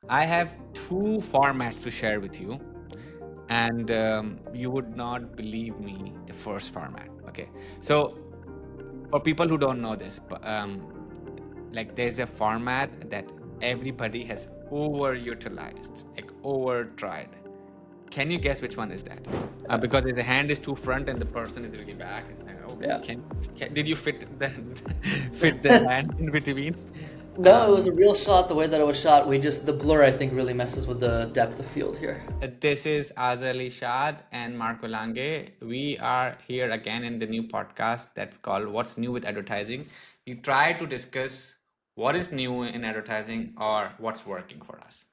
I have two formats to share with you, and you would not believe me. The first format. Okay, so for people who don't know this, like there's a format that everybody has overutilized, like over tried. Can you guess which one is that? Because the hand is too front and the person is really back. It's like, oh, Yeah. did you fit the fit the hand in between? No, it was a real shot. The way that it was shot, the blur I think really messes with the depth of field here. This is Azali Shad and Marco Lange. We are here again in the new podcast that's called What's New with Advertising. We try to discuss what is new in advertising or what's working for us.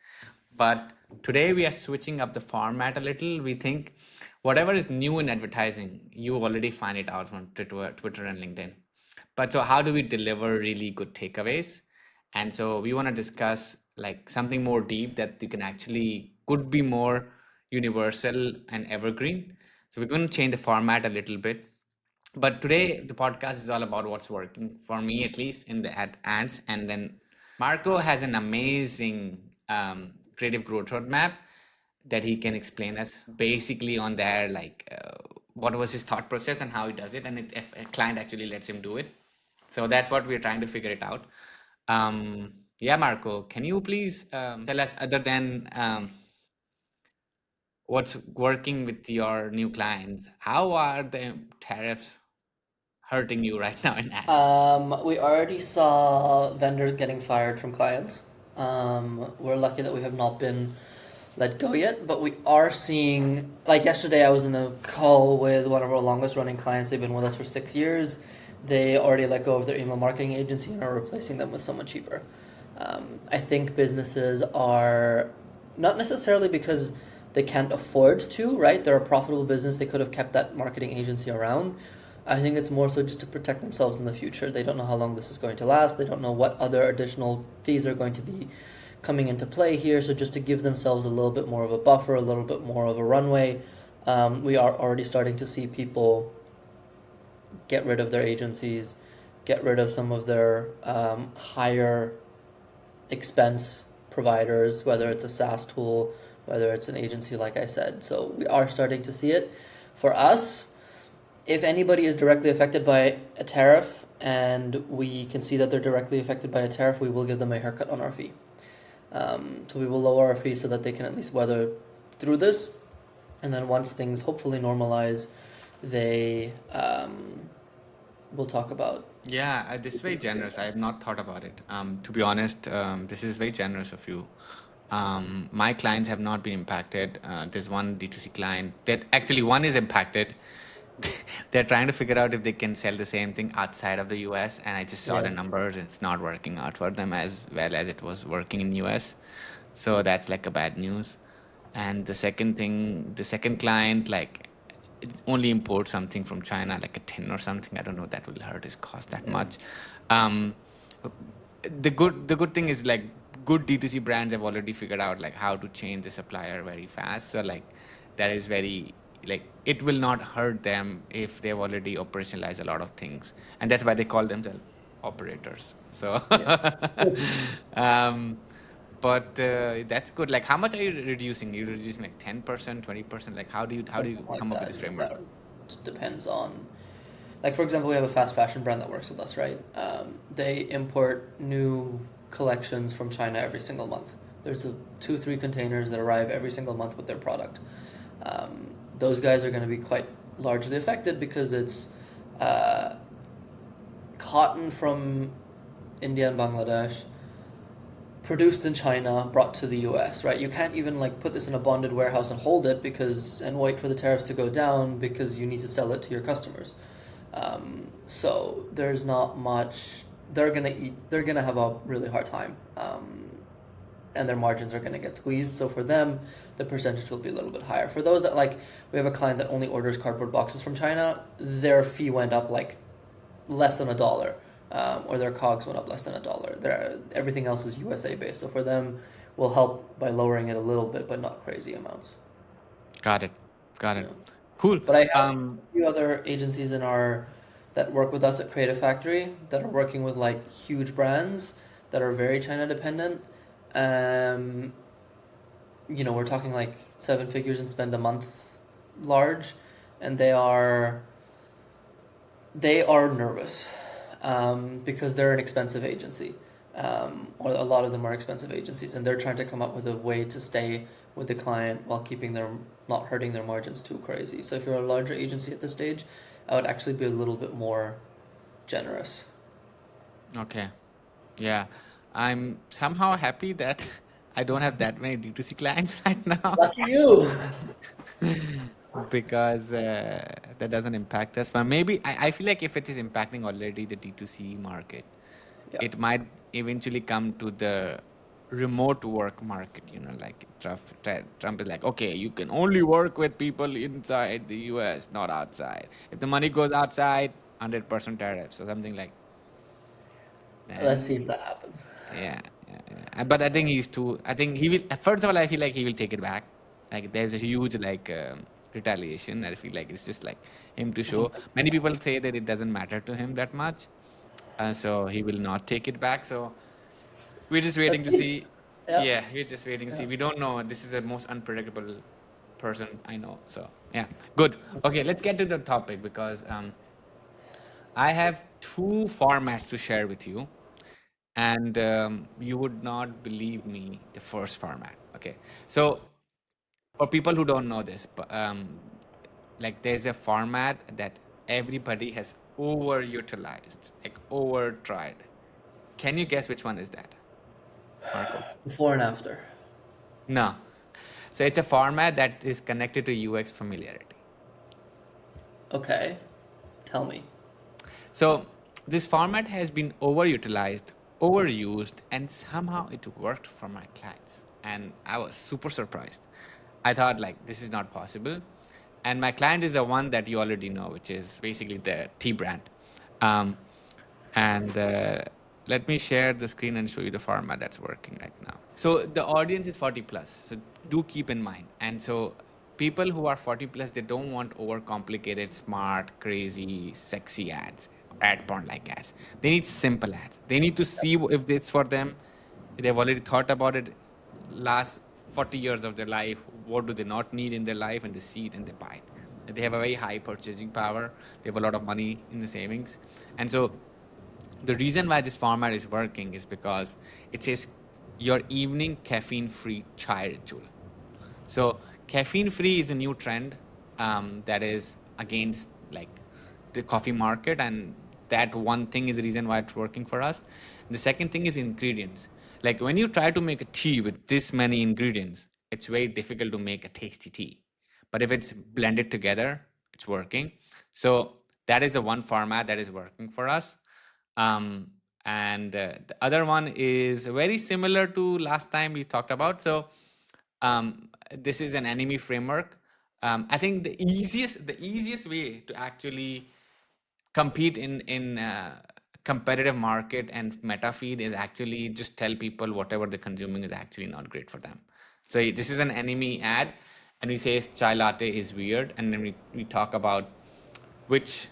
But today we are switching up the format a little. We think whatever is new in advertising, you already find it out from Twitter and LinkedIn. But so how do we deliver really good takeaways? And so we want to discuss like something more deep that you can actually could be more universal and evergreen. So we're going to change the format a little bit. But today the podcast is all about what's working for me, at least in the ads. And then Marco has an amazing creative growth roadmap that he can explain us basically on there, like what was his thought process and how he does it, and if a client actually lets him do it. So that's what we're trying to figure it out. Yeah, Marco, can you please tell us, other than what's working with your new clients, how are the tariffs hurting you right now in ads? We already saw vendors getting fired from clients. We're lucky that we have not been let go yet, but we are seeing, like yesterday, I was in a call with one of our longest running clients. They've been with us for 6 years. They already let go of their email marketing agency and are replacing them with someone cheaper. I think businesses are not necessarily because they can't afford to, right? They're a profitable business. They could have kept that marketing agency around. I think it's more so just to protect themselves in the future. They don't know how long this is going to last. They don't know what other additional fees are going to be coming into play here. So just to give themselves a little bit more of a buffer, a little bit more of a runway. We are already starting to see people get rid of their agencies, get rid of some of their higher expense providers, whether it's a SaaS tool, whether it's an agency, like I said. So we are starting to see it. For us, if anybody is directly affected by a tariff and we can see that they're directly affected by a tariff, we will give them a haircut on our fee. So we will lower our fee so that they can at least weather through this. And then once things hopefully normalize, they will talk about. Yeah, this is very generous. I have not thought about it. To be honest, this is very generous of you. My clients have not been impacted. There's one D2C client that actually one is impacted. They're trying to figure out if they can sell the same thing outside of the US, and I just saw Yeah. the numbers. It's not working out for them as well as it was working in US. So that's like a bad news. And the second client, like it only import something from China, like a tin or something. I don't know if that will hurt his cost that much. Um, the good thing is like good D2C brands have already figured out like how to change the supplier very fast. So like that is very like it will not hurt them if they've already operationalized a lot of things, and that's why they call themselves operators. So um, but that's good. Like how much are you reducing? You're reducing like 10%, 20%. Like how do you Something like come up with that. this You know, framework? that just depends on, like, for example, we have a fast fashion brand that works with us, right? They import new collections from China every single month. There's 2, 3 containers that arrive every single month with their product. Those guys are going to be quite largely affected because it's uh, cotton from India and Bangladesh, produced in China, brought to the US, right? You can't even like put this in a bonded warehouse and hold it and wait for the tariffs to go down because you need to sell it to your customers. So there's not much. They're gonna have a really hard time, and their margins are gonna get squeezed. So for them, the percentage will be a little bit higher. For those that like, we have a client that only orders cardboard boxes from China. Their fee went up like less than $1, or their COGS went up less than $1. Everything else is USA based, so for them, we'll help by lowering it a little bit, but not crazy amounts. Got it. Got it. Yeah. Cool. But I have a few other agencies that work with us at Creative Factory that are working with like huge brands that are very China dependent. Um, we're talking like seven figures and spend a month large, and they are nervous because they're an expensive agency, or a lot of them are expensive agencies, and they're trying to come up with a way to stay with the client while keeping their not hurting their margins too crazy. So if you're a larger agency at this stage, I would actually be a little bit more generous. Okay. Yeah. I'm somehow happy that I don't have that many D2C clients right now. Lucky you. Because that doesn't impact us. But maybe I feel like if it is impacting already the D2C market, Yeah. it might eventually come to the remote work market. Like Trump is like, okay, you can only work with people inside the US, not outside. If the money goes outside, 100% tariffs or something like. Let's see Then if that happens. yeah, yeah, yeah. But I think he's too. I think he will. First of all, I feel like he will take it back. Like there's a huge like retaliation. I feel like it's just like him to I don't show. think so. Many people say that it doesn't matter to him that much, so he will not take it back. So we're just waiting Let's to see. see. Yeah. Yeah, we're just waiting to Yeah. see. We don't know. This is the most unpredictable person I know. So yeah, good. Okay, let's get to the topic because I have two formats to share with you. And you would not believe me, the first format. Okay. So for people who don't know this, like there's a format that everybody has overutilized, like over tried. Can you guess which one is that, Marco? Before and after. No. So it's a format that is connected to UX familiarity. Okay. Tell me. So this format has been overutilized, overused, and somehow it worked for my clients. And I was super surprised. I thought like this is not possible. And my client is the one that you already know, which is basically the tea brand. Um, and let me share the screen and show you the format that's working right now. So the audience is 40 plus. So do keep in mind. And so people who are 40 plus, they don't want overcomplicated, smart, crazy, sexy ads, ad porn like ads. They need simple ads. They need to see if it's for them. They've already thought about it last 40 years of their life. What do they not need in their life? And they see it and they buy it. They have a very high purchasing power. They have a lot of money in the savings. And so the reason why this format is working is because it says your evening caffeine free chai ritual. So caffeine free is a new trend that is against like the coffee market, and that one thing is the reason why it's working for us. The second thing is ingredients. Like when you try to make a tea with this many ingredients, it's very difficult to make a tasty tea. But if it's blended together, it's working. So that is the one format that is working for us. Um, and the other one is very similar to last time we talked about. So this is an enemy framework. I think the easiest way to actually compete in competitive market and meta feed is actually just tell people whatever they're consuming is actually not great for them. So this is an enemy ad, and we say chai latte is weird, and then we talk about which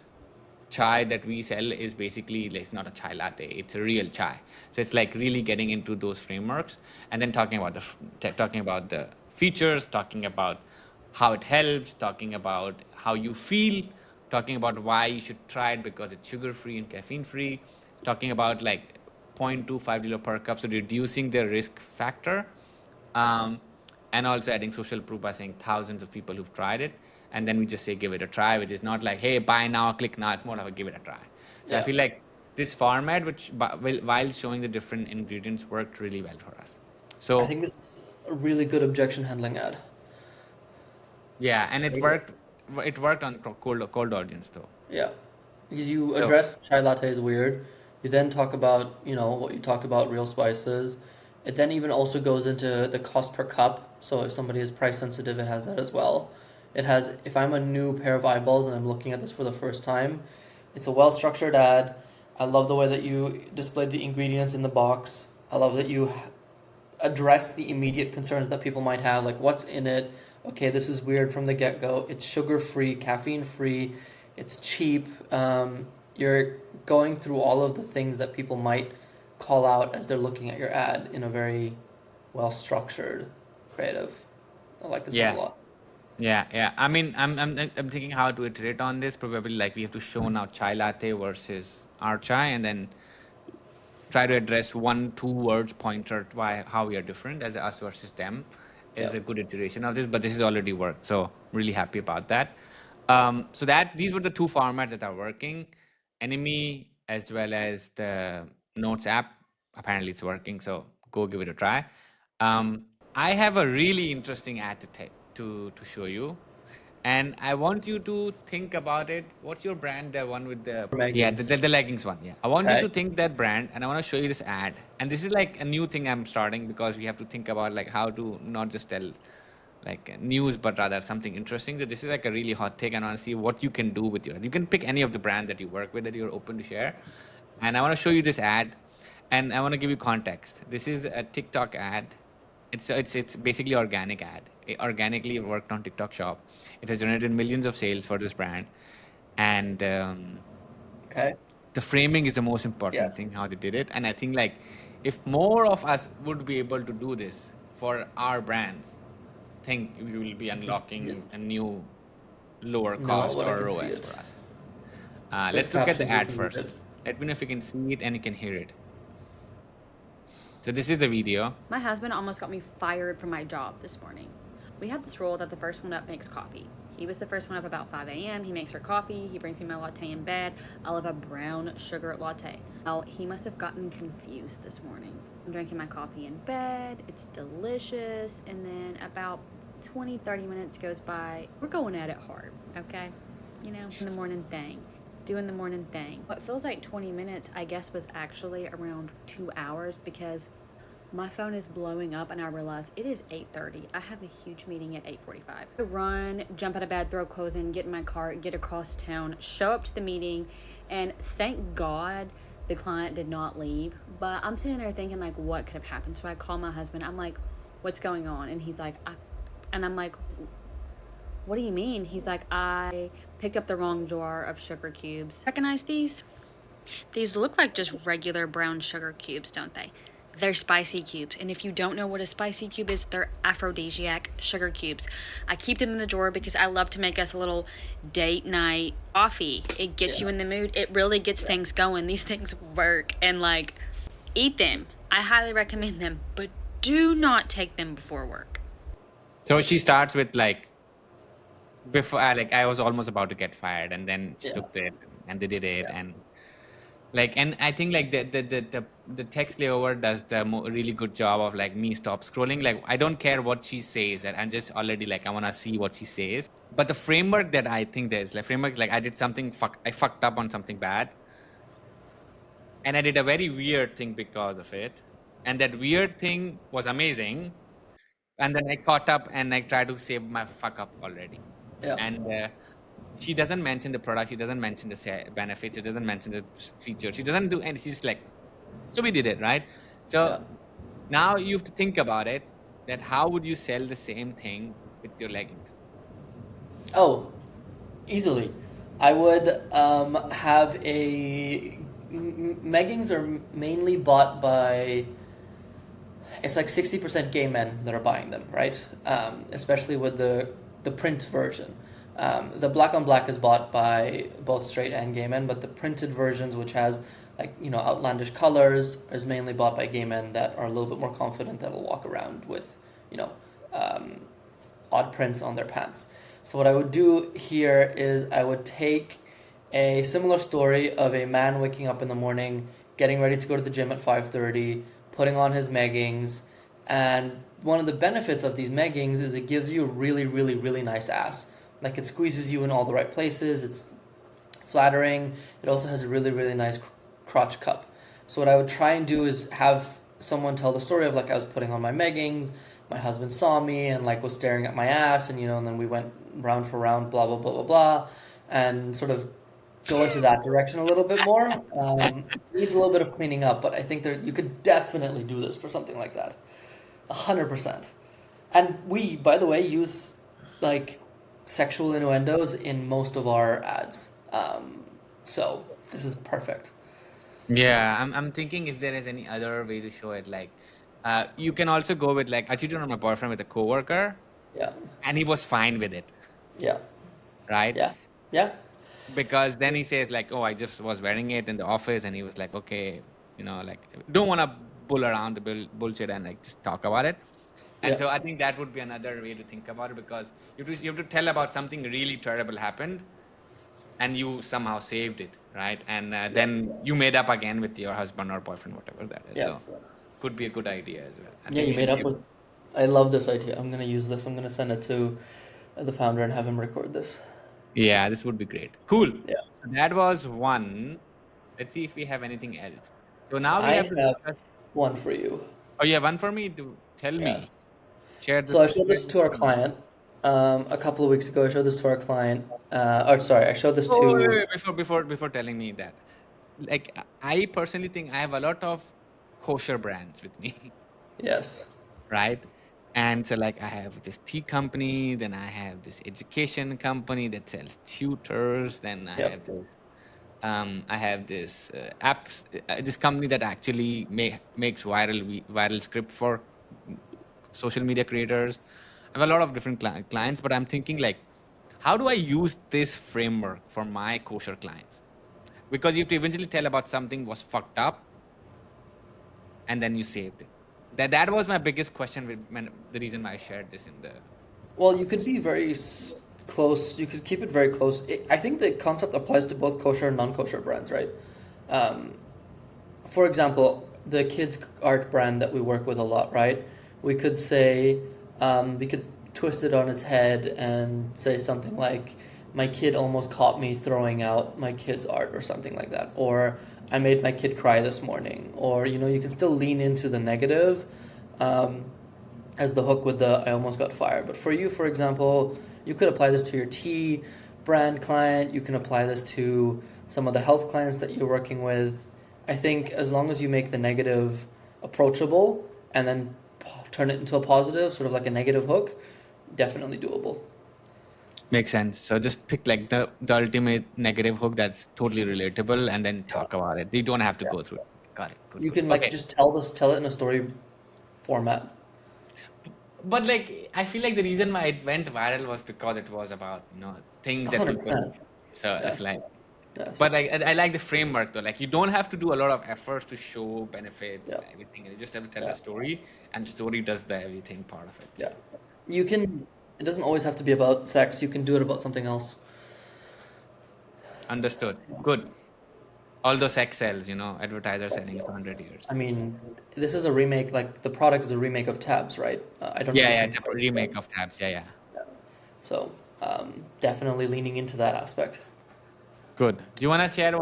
chai that we sell is basically like, it's not a chai latte, it's a real chai. So it's like really getting into those frameworks, and then talking about the features, talking about how it helps, talking about how you feel, talking about why you should try it because it's sugar free and caffeine free, talking about like 0.25 per cup, so reducing the risk factor, um, and also adding social proof by saying thousands of people who've tried it. And then we just say, give it a try, which is not like, hey, buy now, click now. It's more of a give it a try. So I Yeah. feel like this format, while showing the different ingredients, worked really well for us. I So think this is a really good objection handling ad. yeah, and it Very good. worked. It worked on cold audience though. Yeah. Because you So address chai latte is weird. You then talk about, what you talked about, real spices. It then even also goes into the cost per cup. So if somebody is price sensitive, it has that as well. It has, if I'm a new pair of eyeballs and I'm looking at this for the first time, it's a well structured ad. I love the way that you displayed the ingredients in the box. I love that you address the immediate concerns that people might have, like what's in it. Okay, this is weird from the get go. It's sugar free, caffeine free, it's cheap. You're going through all of the things that people might call out as they're looking at your ad in a very well structured creative. I like this one a Yeah. lot. Yeah. I mean, I'm thinking how to iterate on this. Probably like we have to show now chai latte versus our chai, and then try to address one, two words pointer why how we are different as us versus them is Yeah. a good iteration of this. But this has already worked, so really happy about that. So that these were the two formats that are working, Enemy as well as the Notes app. Apparently, it's working, so go give it a try. I have a really interesting ad to show you. And I want you to think about it. What's your brand? The one with the yeah, Meggings. the leggings one. Yeah, I want you Okay. to think that brand, and I want to show you this ad. And this is like a new thing I'm starting because we have to think about like how to not just tell like news, but rather something interesting. So this is like a really hot take, and I want to see what you can do with your. You can pick any of the brand that you work with that you're open to share, and I want to show you this ad, and I want to give you context. This is a TikTok ad. It's basically organic ad. It organically worked on TikTok Shop. It has generated millions of sales for this brand, and Okay. the framing is the most important Yes. thing how they did it. And I think like if more of us would be able to do this for our brands, I think we will be I can see unlocking it. a new lower No, cost but I or can see ROAS it. for us. This Let's look at the caption's ad looking first. good. Let me know if you can see it and you can hear it. So this is the video. My husband almost got me fired from my job this morning. We have this rule that the first one up makes coffee. He was the first one up about 5 a.m. He makes her coffee. He brings me my latte in bed. I love a brown sugar latte. Well, he must have gotten confused this morning. I'm drinking my coffee in bed. It's delicious. And then about 20-30 minutes goes by. We're going at it hard, okay? You know, in the morning thing. Doing the morning thing. What feels like 20 minutes, I guess, was actually around 2 hours because my phone is blowing up and I realize it is 8:30. I have a huge meeting at 8:45. I run, jump out of bed, throw clothes in, get in my car, get across town, show up to the meeting, and thank God the client did not leave. But I'm sitting there thinking like what could have happened. So I call my husband. I'm like, what's going on? And he's like, and I'm like, what do you mean? He's like, I picked up the wrong jar of sugar cubes. Recognize these? These look like just regular brown sugar cubes, don't they? They're spicy cubes. And if you don't know what a spicy cube is, they're aphrodisiac sugar cubes. I keep them in the drawer because I love to make us a little date night coffee. It gets you in the mood. It really gets things going. These things work. And like, eat them. I highly recommend them, but do not take them before work. So she starts with like before like I was almost about to get fired, and then she Yeah. took it and they did it, Yeah. and like, and I think like the text layover does the really good job of like me stop scrolling. Like I don't care what she says, and I'm just already like I want to see what she says. But the framework that I think there's like framework like I did something I fucked up on something bad, and I did a very weird thing because of it, and that weird thing was amazing, and then I caught up and I tried to save my fuck up already, Yeah. and she doesn't mention the product, she doesn't mention the benefits, she doesn't mention the features, she doesn't do, and she's like, so we did it, right? So Yeah. now you have to think about it, that how would you sell the same thing with your leggings? Oh, easily. I would have a. Meggings are mainly bought by. It's like 60% gay men that are buying them, right? Especially with the print version. The black on black is bought by both straight and gay men, but the printed versions, which has like outlandish colors, is mainly bought by gay men that are a little bit more confident that'll walk around with you know um, odd prints on their pants. So what I would do here is I would take a similar story of a man waking up in the morning, getting ready to go to the gym at 5:30, putting on his meggings, and one of the benefits of these meggings is it gives you a really, really, really nice ass. Like it squeezes you in all the right places. It's flattering. It also has a really, really nice crotch cup. So what I would try and do is have someone tell the story of like I was putting on my meggings, my husband saw me and like was staring at my ass, and and then we went round for round, blah blah blah blah blah, and sort of go into that direction a little bit more. Needs a little bit of cleaning up, but I think you could definitely do this for something like that, 100%. And we, by the way, use like sexual innuendos in most of our ads. So this is perfect. Yeah, I'm thinking if there is any other way to show it, like You can also go with like I cheated on my boyfriend with a coworker, Yeah. and he was fine with it, Yeah. right? Yeah. Yeah. Because then he says like, "Oh, I just was wearing it in the office," and he was like, "Okay, like don't want to bull around the bullshit and like just talk about it." And Yeah. so I think that would be another way to think about it because you have to tell about something really terrible happened and you somehow saved it, right? And Yeah. then you made up again with your husband or boyfriend, whatever that is. Yeah. So could be a good idea as well. I Yeah. think you You made should be up able. with. I love this idea. I'm gonna use this. I'm gonna send it to the founder and have him record this. Yeah, this would be great. Cool. Yeah. So that was one. Let's see if we have anything else. So now we I have to have discuss. one for you. Oh, you have one for me to tell me. Yes. Share So I showed share this the to our screen. client a couple of weeks ago. I showed this to our client. Or sorry, I showed this Oh, wait, to. wait, before telling me that, like I personally think I have a lot of kosher brands with me, Yes. right? And so like I have this tea company, then I have this education company that sells tutors, then Yep. I have this apps, this company that actually makes viral script for mm, social media creators. I have a lot of different clients, but I'm thinking like, how do I use this framework for my kosher clients? Because you have to eventually tell about something was fucked up and then you saved it. That was my biggest question the reason why I shared this in the. Well, you could be very close. You could keep it very close. I think the concept applies to both kosher and non-kosher brands, right? Um, for example, the kids art brand that we work with a lot, right? We could say, we could twist it on its head and say something like, "My kid almost caught me throwing out my kid's art," or something like that, or "I made my kid cry this morning," or you can still lean into the negative. Um, as the hook with the "I almost got fired." But for you, for example, you could apply this to your tea brand client. You can apply this to some of the health clients that you're working with. I think as long as you make the negative approachable and then turn it into a positive, sort of like a negative hook, definitely doable. Makes sense. So just pick like the ultimate negative hook that's totally relatable and then Yeah, talk about it. You don't have to yeah. go through it. Got it. Good, You good. can like Okay. just tell it in a story format. But like I feel like the reason why it went viral was because it was about, things that people. 100%. So it's Yes. like, Yes. but like I like the framework though. Like you don't have to do a lot of efforts to show benefits Yeah. and everything. You just have to tell Yeah. the story, and story does the everything part of it. So Yeah. You can, it doesn't always have to be about sex. You can do it about something else. understood. Good. Although sex sells, advertisers Sex selling it for sells. 100 years. I mean, this is a remake, like the product is a remake of Tabs, right? I don't know Yeah, if you yeah, can it's a tell, remake but of Tabs. Yeah, yeah. yeah. So, definitely leaning into that aspect. Good. Do you want to share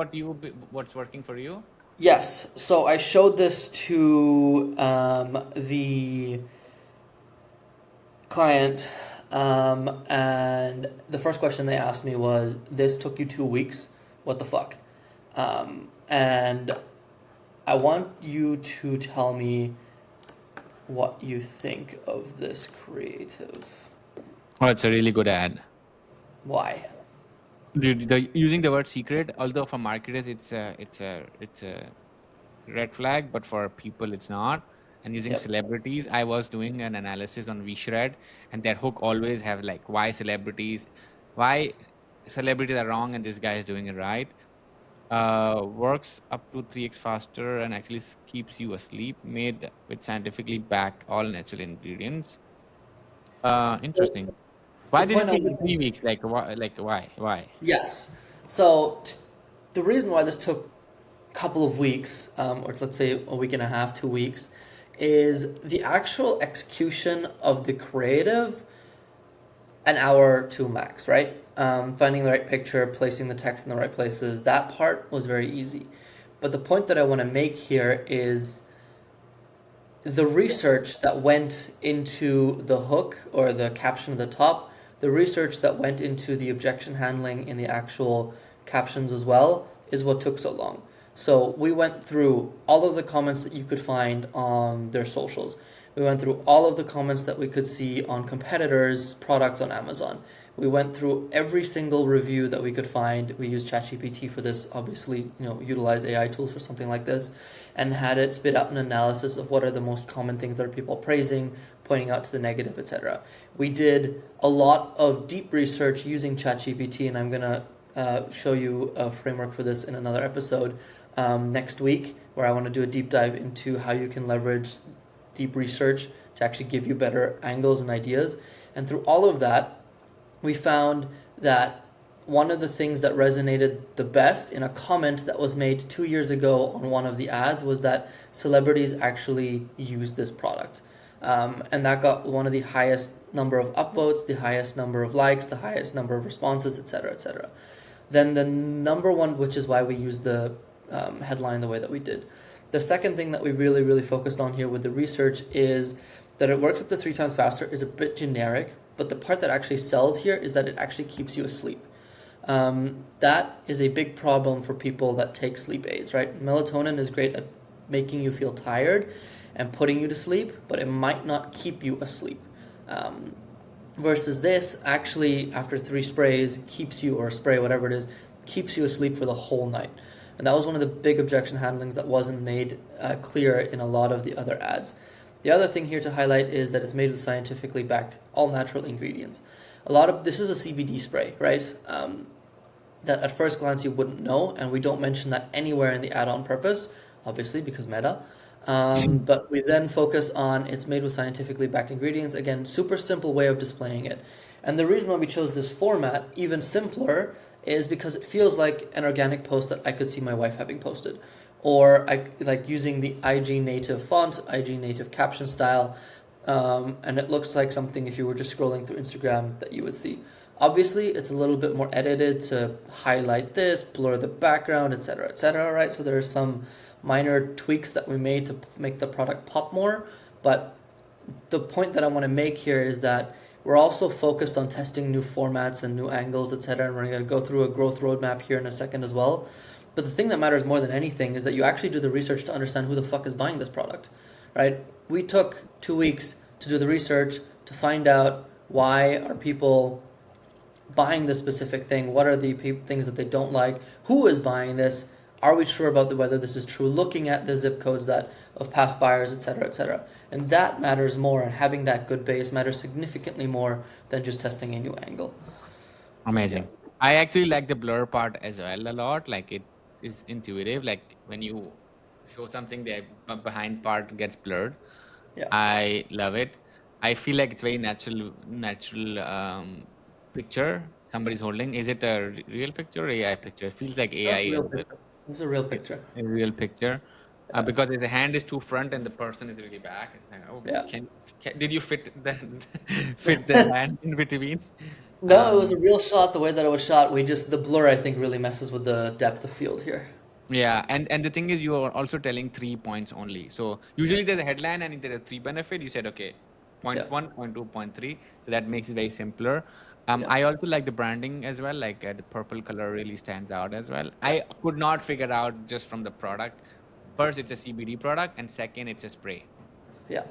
what's working for you? Yes. So I showed this to the client, and the first question they asked me was, "This took you 2 weeks? What the fuck?" And I want you to tell me what you think of this creative. Oh, it's a really good ad. Why? Using the word secret, although for marketers it's a red flag, but for people it's not. And using Yep. celebrities, I was doing an analysis on VShred, and their hook always have like why celebrities are wrong and this guy is doing it right. Works up to 3x faster and actually keeps you asleep. Made with scientifically backed all natural ingredients. So Interesting. the Why did it point I take you want 3 weeks? Like why? Like why? Why? yes. So the reason why this took a couple of weeks, or let's say a week and a half, 2 weeks, is the actual execution of the creative, an hour to max, right? Finding the right picture, placing the text in the right places, that part was very easy. But the point that I want to make here is the research that went into the hook or the caption at the top, the research that went into the objection handling in the actual captions as well, is what took so long. So we went through all of the comments that you could find on their socials. We went through all of the comments that we could see on competitors' products on Amazon. We went through every single review that we could find. We used ChatGPT for this, obviously, utilize AI tools for something like this, and had it spit out an analysis of what are the most common things that are people praising, pointing out to the negative, etc. We did a lot of deep research using ChatGPT, and I'm going to show you a framework for this in another episode next week, where I want to do a deep dive into how you can leverage deep research to actually give you better angles and ideas. And through all of that, we found that one of the things that resonated the best in a comment that was made 2 years ago on one of the ads was that celebrities actually use this product. And that got one of the highest number of upvotes, the highest number of likes, the highest number of responses, etc., etc. Then the number one, which is why we used the headline the way that we did. The second thing that we really, really focused on here with the research is that it works up to 3 times faster is a bit generic, but the part that actually sells here is that it actually keeps you asleep. That is a big problem for people that take sleep aids, right? Melatonin is great at making you feel tired and putting you to sleep, but it might not keep you asleep. Versus this, actually, after 3 sprays, keeps you, or a spray, whatever it is, keeps you asleep for the whole night. And that was one of the big objection handlings that wasn't made clear in a lot of the other ads. The other thing here to highlight is that it's made with scientifically backed, all natural ingredients. This is a CBD spray, right? That at first glance you wouldn't know, and we don't mention that anywhere in the ad on purpose, obviously because meta. But we then focus on it's made with scientifically backed ingredients. Again, super simple way of displaying it. And the reason why we chose this format, even simpler, is because it feels like an organic post that I could see my wife having posted. Or I like using the IG native font, IG native caption style, and it looks like something if you were just scrolling through Instagram that you would see. Obviously, it's a little bit more edited to highlight this, blur the background, etc., right? So there's some minor tweaks that we made to make the product pop more, but the point that I want to make here is that we're also focused on testing new formats and new angles, etc., and we're going to go through a growth roadmap here in a second as well. But the thing that matters more than anything is that you actually do the research to understand who the fuck is buying this product, right? We took 2 weeks to do the research to find out why are people buying this specific thing, what are the things that they don't like, who is buying this, are we sure about whether this is true, looking at the zip codes of past buyers, etc., etc. And that matters more, and having that good base matters significantly more than just testing a new angle. Amazing. I actually like the blur part as well a lot. Like it is intuitive. Like when you show something, the behind part gets blurred. Yeah. I love it. I feel like it's very natural picture somebody's holding. Is it a real picture or AI picture? It feels like AI That's a a real bit. picture. This is a real picture. A real picture. Yeah. Because the hand is too front and the person is really back. It's like, oh, Yeah. did you fit the hand in between? No, it was a real shot. The way that it was shot, the blur I think really messes with the depth of field here. Yeah, and the thing is, you are also telling 3 points only. So usually there's a headline and there's a 3 benefit. You said, okay, point Yeah. 1, point 2, point 3. So that makes it very simpler. Yeah. I also like the branding as well. Like the purple color really stands out as well. I could not figure out just from the product. First, it's a CBD product, and second, it's a spray. Yeah.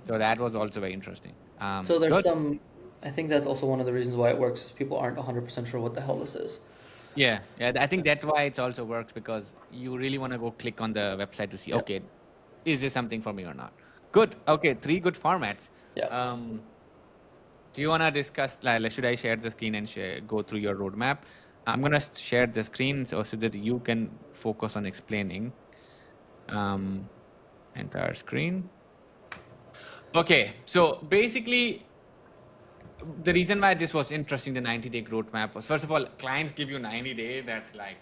So that was also very interesting. So there's Good. I think that's also one of the reasons why it works is people aren't 100% sure what the hell this is. Yeah, I think that's why it also works, because you really want to go click on the website to see, Yeah. okay, is this something for me or not? Good. Okay, 3 good formats. Yeah. Do you want to discuss, like, should I share the screen and go through your roadmap? I'm going to share the screen so that you can focus on explaining entire screen. Okay, so basically, the reason why this was interesting, the 90-day growth map, was, first of all, clients give you 90 days. That's like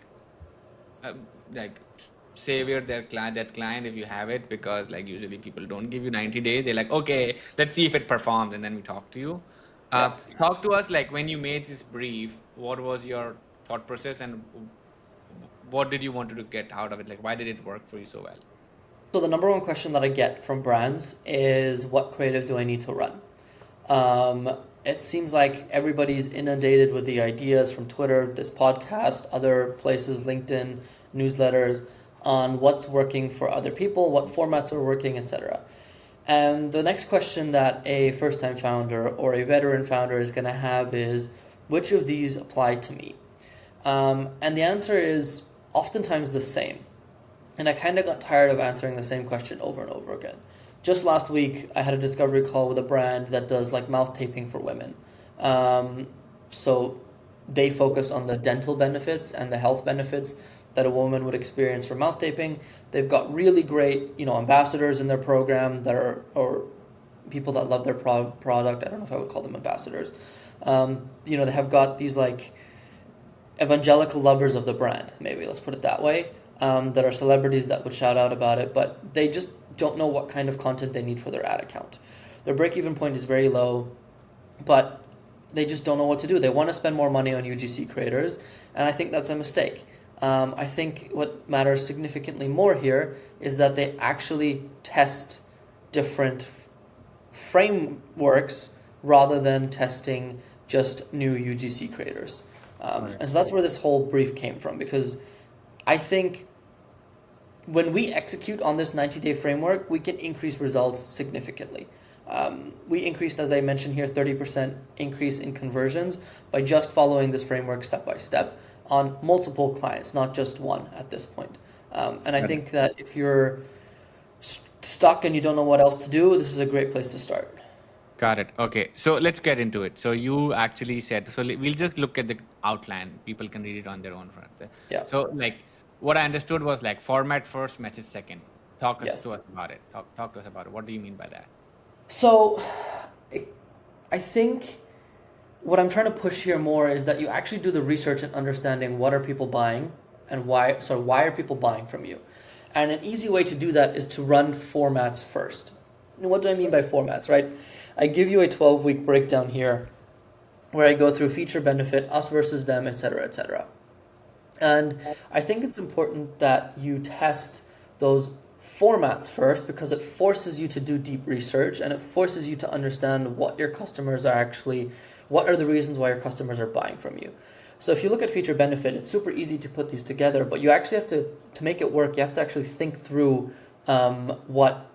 savior that client if you have it, because like usually people don't give you 90 days. They're like, okay, let's see if it performs, and then we talk to you. Yeah. Talk to us, like, when you made this brief, what was your thought process, and what did you want to get out of it? Like, why did it work for you so well? So the number one question that I get from brands is, what creative do I need to run? It seems like everybody's inundated with the ideas from Twitter, this podcast, other places, LinkedIn, newsletters, on what's working for other people, what formats are working, etc. And the next question that a first-time founder or a veteran founder is going to have is, which of these apply to me? And the answer is oftentimes the same. And I kind of got tired of answering the same question over and over again. Just last week, I had a discovery call with a brand that does like mouth taping for women. So they focus on the dental benefits and the health benefits that a woman would experience from mouth taping. They've got really great, ambassadors in their program that are, or people that love their product. I don't know if I would call them ambassadors. They have got these like evangelical lovers of the brand, maybe let's put it that way, that are celebrities that would shout out about it, but they just don't know what kind of content they need for their ad account. Their break-even point is very low, but they just don't know what to do. They want to spend more money on UGC creators, and I think that's a mistake. I think what matters significantly more here is that they actually test different frameworks rather than testing just new UGC creators. Right. And so that's where this whole brief came from, because I think when we execute on this 90-day framework, we can increase results significantly. We increased, as I mentioned here, 30% increase in conversions by just following this framework step by step on multiple clients, not just one at this point. And I think that if you're stuck and you don't know what else to do, this is a great place to start. Got it. Okay, so let's get into it. So you actually said, so we'll just look at the outline. People can read it on their own front. Yeah. So like what I understood was like format first, message second. Talk us Yes. to us about it. Talk to us about it. What do you mean by that? So I think what I'm trying to push here more is that you actually do the research and understanding what are people buying and why. So why are people buying from you? And an easy way to do that is to run formats first. And what do I mean by formats, right? I give you a 12-week breakdown here where I go through feature, benefit, us versus them, etc., etc. And I think it's important that you test those formats first, because it forces you to do deep research and it forces you to understand what your customers are actually, what are the reasons why your customers are buying from you. So if you look at feature benefit, it's super easy to put these together, but you actually have to make it work, you have to actually think through what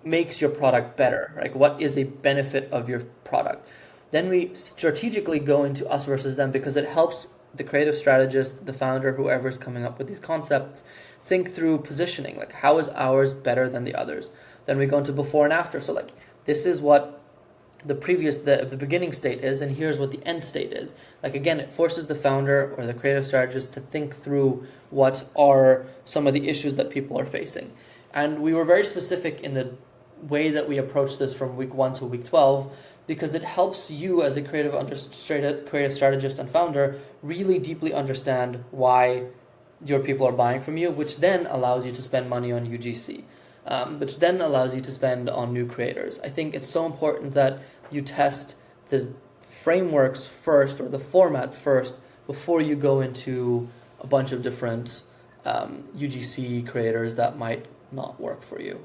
makes your product better, like what is a benefit of your product. Then we strategically go into us versus them, because it helps the creative strategist, the founder, whoever's coming up with these concepts, think through positioning, like how is ours better than the others. Then we go into before and after. So like this is what the beginning state is, and here's what the end state is. Like again, it forces the founder or the creative strategist to think through what are some of the issues that people are facing. And we were very specific in the way that we approach this from week 1 to week 12, because it helps you as a creative strategist and founder really deeply understand why your people are buying from you, which then allows you to spend money on UGC, which then allows you to spend on new creators. I think it's so important that you test the frameworks first, or the formats first, before you go into a bunch of different UGC creators that might not work for you.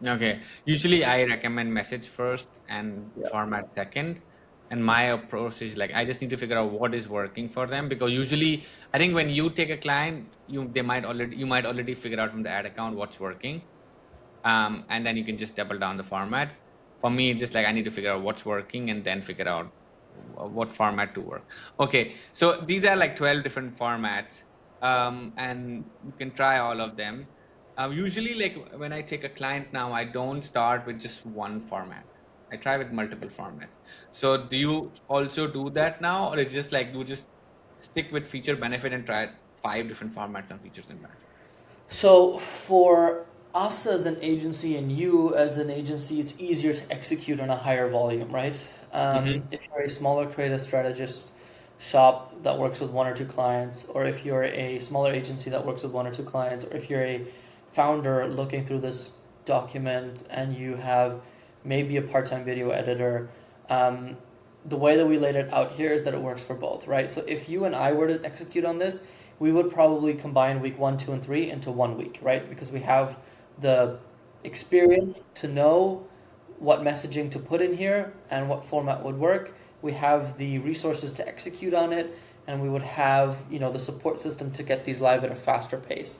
Okay. Usually I recommend message first and Yeah. format second. And my approach is like I just need to figure out what is working for them, because usually I think when you take a client, you might already figure out from the ad account what's working. And then you can just double down the format. For me, it's just like I need to figure out what's working and then figure out what format to work. Okay, so these are like 12 different formats, and you can try all of them. Usually, like when I take a client now, I don't start with just one format. I try with multiple formats. So do you also do that now, or it's just like you just stick with feature benefit and try 5 different formats and features and benefits? So for us as an agency and you as an agency, it's easier to execute on a higher volume, right? If you're a smaller creative strategist shop that works with 1 or 2 clients, or if you're a smaller agency that works with 1 or 2 clients, or if you're a founder looking through this document and you have maybe a part-time video editor, the way that we laid it out here is that it works for both, right? So if you and I were to execute on this, we would probably combine week 1, 2, and 3 into 1 week, right? Because we have the experience to know what messaging to put in here and what format would work. We have the resources to execute on it, and we would have, the support system to get these live at a faster pace.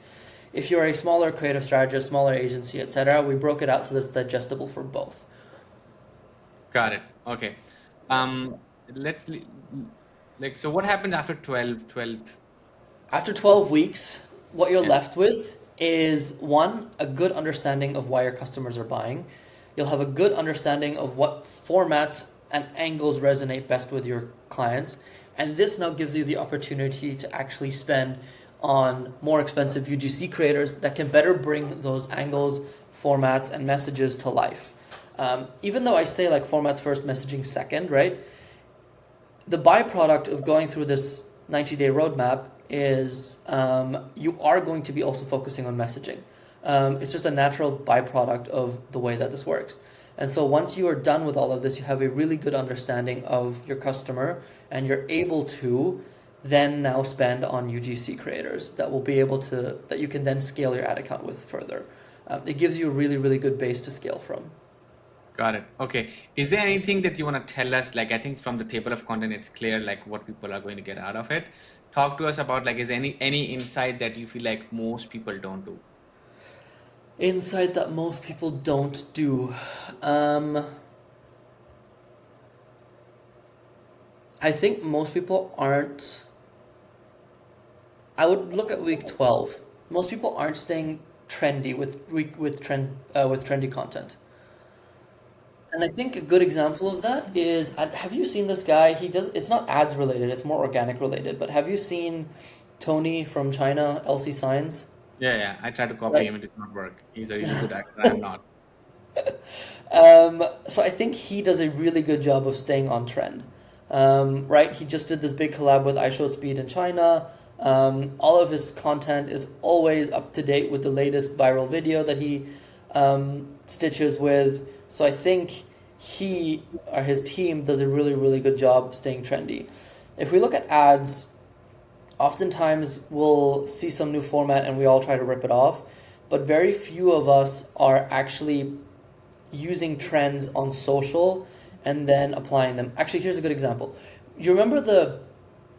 If you're a smaller creative strategist, smaller agency, etc., we broke it out so that it's digestible for both. Got it. Okay. Let's like, so what happened after 12? After 12 weeks, what you're Yeah. left with is one, a good understanding of why your customers are buying. You'll have a good understanding of what formats and angles resonate best with your clients. And this now gives you the opportunity to actually spend on more expensive UGC creators that can better bring those angles, formats, and messages to life. Even though I say like formats first, messaging second, right? The byproduct of going through this 90-day roadmap is you are going to be also focusing on messaging. It's just a natural byproduct of the way that this works. And so once you are done with all of this, you have a really good understanding of your customer and you're able to then now spend on UGC creators that will be able to, that you can then scale your ad account with further. It gives you a really, really good base to scale from. Got it. Okay. Is there anything that you want to tell us? Like, I think from the table of content, it's clear like what people are going to get out of it. Talk to us about like, is any insight that you feel like most people don't do? Insight that most people don't do. I think most people aren't. I would look at week 12. Most people aren't staying trendy with trendy content. And I think a good example of that is have you seen this guy? He does it's not ads related, it's more organic related, but have you seen Tony from China, LC Signs? Yeah, yeah. I tried to copy Right. him, it did not work. He's a really good actor. I'm not. So I think he does a really good job of staying on trend. Right? He just did this big collab with iShowSpeed in China. All of his content is always up to date with the latest viral video that he stitches with. So I think he or his team does a really, really good job staying trendy. If we look at ads, oftentimes we'll see some new format and we all try to rip it off, but very few of us are actually using trends on social and then applying them. Actually, here's a good example. You remember the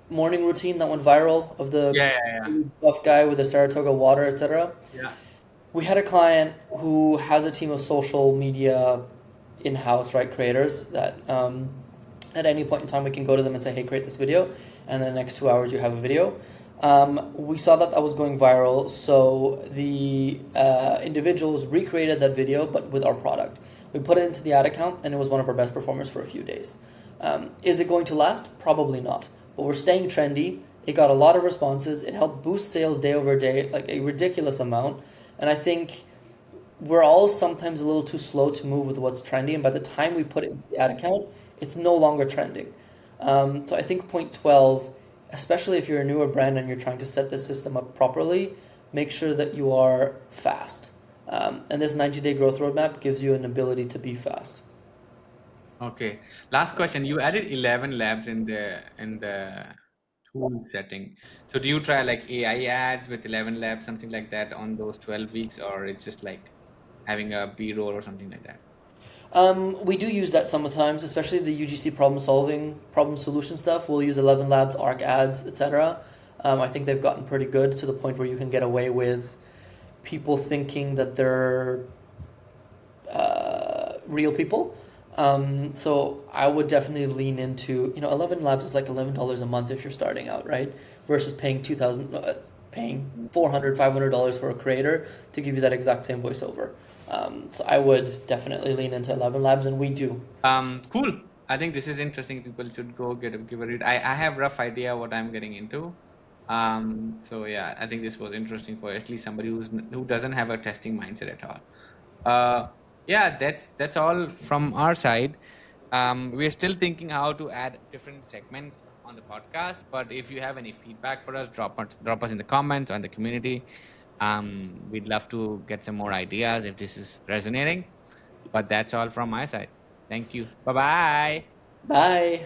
morning routine that went viral of the Yeah, yeah, yeah. buff guy with the Saratoga water, etc.? Yeah. We had a client who has a team of social media in-house, right, creators that at any point in time we can go to them and say, hey, create this video, and then the next 2 hours you have a video. We saw that that was going viral, so the individuals recreated that video, but with our product. We put it into the ad account, and it was one of our best performers for a few days. Is it going to last? Probably not. But we're staying trendy. It got a lot of responses. It helped boost sales day over day, like a ridiculous amount. And I think we're all sometimes a little too slow to move with what's trendy. And by the time we put it into the ad account, it's no longer trending. So I think point 12, especially if you're a newer brand and you're trying to set the system up properly, make sure that you are fast. And this 90-day growth roadmap gives you an ability to be fast. Okay. Last question. You added 11 labs in the tool setting. So do you try like AI ads with 11 labs, something like that on those 12 weeks, or it's just like having a B-roll or something like that? We do use that sometimes, especially the UGC problem solving, problem solution stuff. We'll use 11 Labs, Arc Ads, etc. I think they've gotten pretty good to the point where you can get away with people thinking that they're real people. So I would definitely lean into, 11 Labs is like $11 a month if you're starting out, right? Versus paying paying $400, $500 for a creator to give you that exact same voiceover. So I would definitely lean into 11 Labs, and we do. Cool. I think this is interesting. People should go give a read. I have rough idea what I'm getting into. So yeah, I think this was interesting for at least somebody who doesn't have a testing mindset at all. Yeah, that's all from our side. We're still thinking how to add different segments on the podcast, but if you have any feedback for us, drop us in the comments or in the community. We'd love to get some more ideas if this is resonating. But that's all from my side. Thank you. Bye bye. Bye.